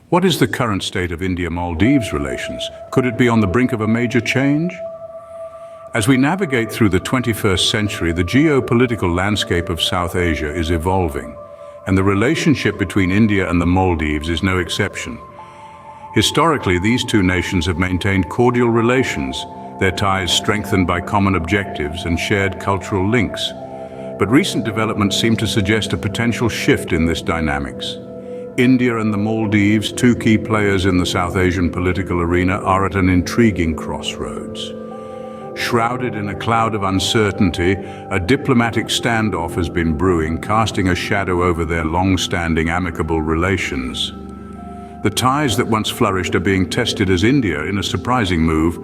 What is the current state of India-Maldives relations? Could it be on the brink of a major change? As we navigate through the 21st century, the geopolitical landscape of South Asia is evolving, and the relationship between India and the Maldives is no exception. Historically, these two nations have maintained cordial relations, their ties strengthened by common objectives and shared cultural links. But recent developments seem to suggest a potential shift in this dynamics. India and the Maldives, two key players in the South Asian political arena, are at an intriguing crossroads. Shrouded in a cloud of uncertainty, a diplomatic standoff has been brewing, casting a shadow over their long-standing amicable relations. The ties that once flourished are being tested as India, in a surprising move,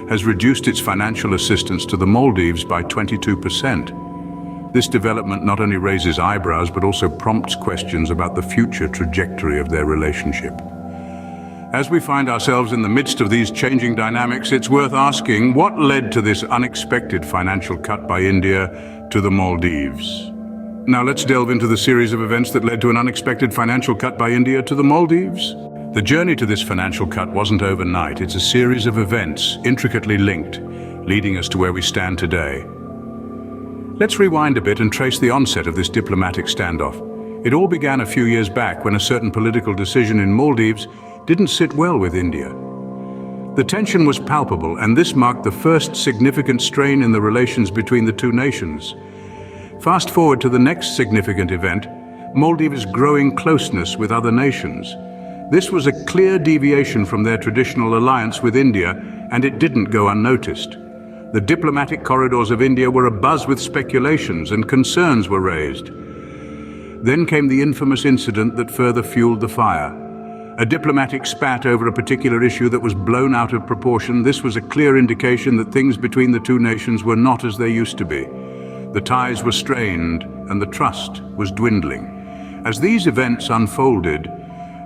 has reduced its financial assistance to the Maldives by 22%. This development not only raises eyebrows but also prompts questions about the future trajectory of their relationship. As we find ourselves in the midst of these changing dynamics, it's worth asking what led to this unexpected financial cut by India to the Maldives. Now let's delve into the series of events that led to an unexpected financial cut by India to the Maldives. The journey to this financial cut wasn't overnight. It's a series of events, intricately linked, leading us to where we stand today. Let's rewind a bit and trace the onset of this diplomatic standoff. It all began a few years back when a certain political decision in Maldives didn't sit well with India. The tension was palpable, and this marked the first significant strain in the relations between the two nations. Fast forward to the next significant event, Maldives' growing closeness with other nations. This was a clear deviation from their traditional alliance with India, and it didn't go unnoticed. The diplomatic corridors of India were abuzz with speculations, and concerns were raised. Then came the infamous incident that further fueled the fire. A diplomatic spat over a particular issue that was blown out of proportion. This was a clear indication that things between the two nations were not as they used to be. The ties were strained, and the trust was dwindling. As these events unfolded,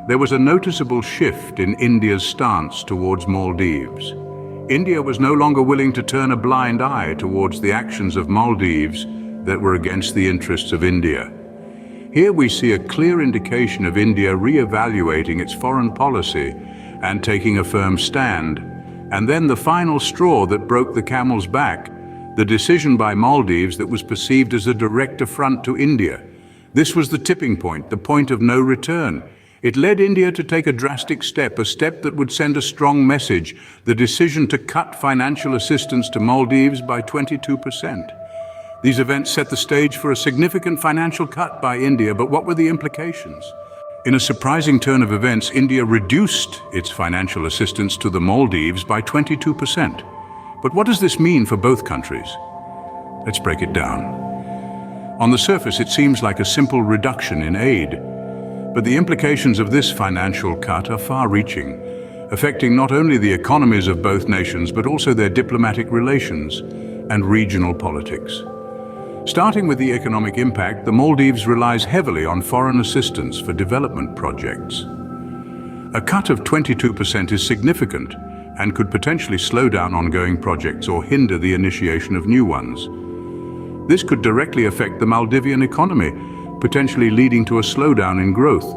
there was a noticeable shift in India's stance towards Maldives. India was no longer willing to turn a blind eye towards the actions of Maldives that were against the interests of India. Here we see a clear indication of India re-evaluating its foreign policy and taking a firm stand. And then the final straw that broke the camel's back, the decision by Maldives that was perceived as a direct affront to India. This was the tipping point, the point of no return. It led India to take a drastic step, a step that would send a strong message, the decision to cut financial assistance to Maldives by 22%. These events set the stage for a significant financial cut by India, but what were the implications? In a surprising turn of events, India reduced its financial assistance to the Maldives by 22%. But what does this mean for both countries? Let's break it down. On the surface, it seems like a simple reduction in aid. But the implications of this financial cut are far-reaching, affecting not only the economies of both nations, but also their diplomatic relations and regional politics. Starting with the economic impact, the Maldives relies heavily on foreign assistance for development projects. A cut of 22% is significant and could potentially slow down ongoing projects or hinder the initiation of new ones. This could directly affect the Maldivian economy, potentially leading to a slowdown in growth.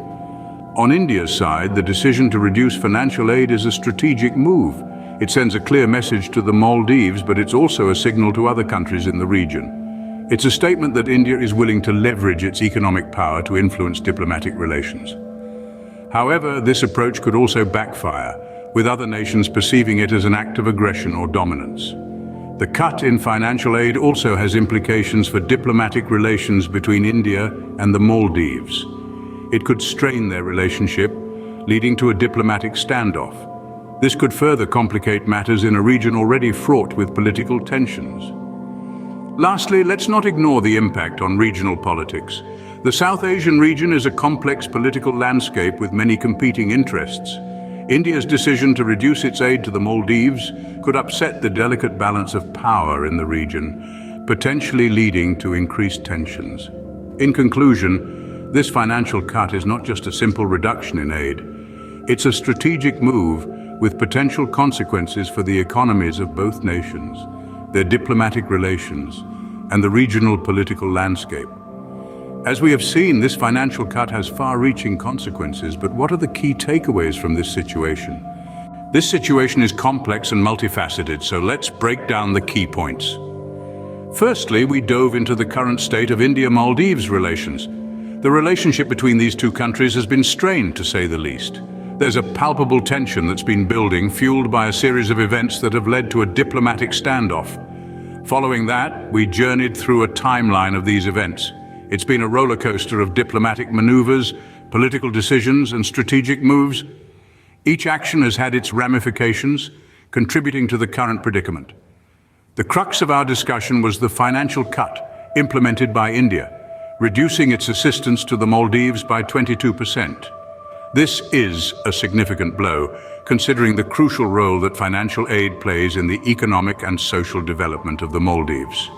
On India's side, the decision to reduce financial aid is a strategic move. It sends a clear message to the Maldives, but it's also a signal to other countries in the region. It's a statement that India is willing to leverage its economic power to influence diplomatic relations. However, this approach could also backfire, with other nations perceiving it as an act of aggression or dominance. The cut in financial aid also has implications for diplomatic relations between India and the Maldives. It could strain their relationship, leading to a diplomatic standoff. This could further complicate matters in a region already fraught with political tensions. Lastly, let's not ignore the impact on regional politics. The South Asian region is a complex political landscape with many competing interests. India's decision to reduce its aid to the Maldives could upset the delicate balance of power in the region, potentially leading to increased tensions. In conclusion, this financial cut is not just a simple reduction in aid. It's a strategic move with potential consequences for the economies of both nations, their diplomatic relations, and the regional political landscape. As we have seen, this financial cut has far-reaching consequences, but what are the key takeaways from this situation? This situation is complex and multifaceted, so let's break down the key points. Firstly, we dove into the current state of India-Maldives relations. The relationship between these two countries has been strained, to say the least. There's a palpable tension that's been building, fueled by a series of events that have led to a diplomatic standoff. Following that, we journeyed through a timeline of these events. It's been a roller coaster of diplomatic maneuvers, political decisions, and strategic moves. Each action has had its ramifications, contributing to the current predicament. The crux of our discussion was the financial cut implemented by India, reducing its assistance to the Maldives by 22%. This is a significant blow, considering the crucial role that financial aid plays in the economic and social development of the Maldives.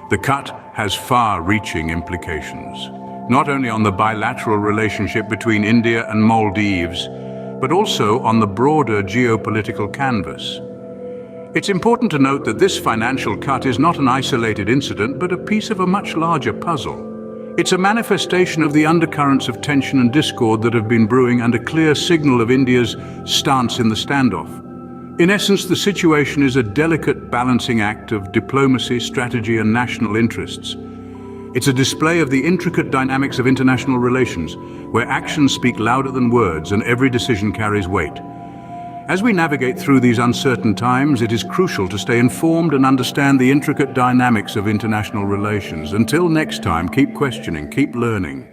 The cut has far-reaching implications, not only on the bilateral relationship between India and Maldives, but also on the broader geopolitical canvas. It's important to note that this financial cut is not an isolated incident, but a piece of a much larger puzzle. It's a manifestation of the undercurrents of tension and discord that have been brewing, and a clear signal of India's stance in the standoff. In essence, the situation is a delicate balancing act of diplomacy, strategy, and national interests. It's a display of the intricate dynamics of international relations, where actions speak louder than words and every decision carries weight. As we navigate through these uncertain times, it is crucial to stay informed and understand the intricate dynamics of international relations. Until next time, keep questioning, keep learning.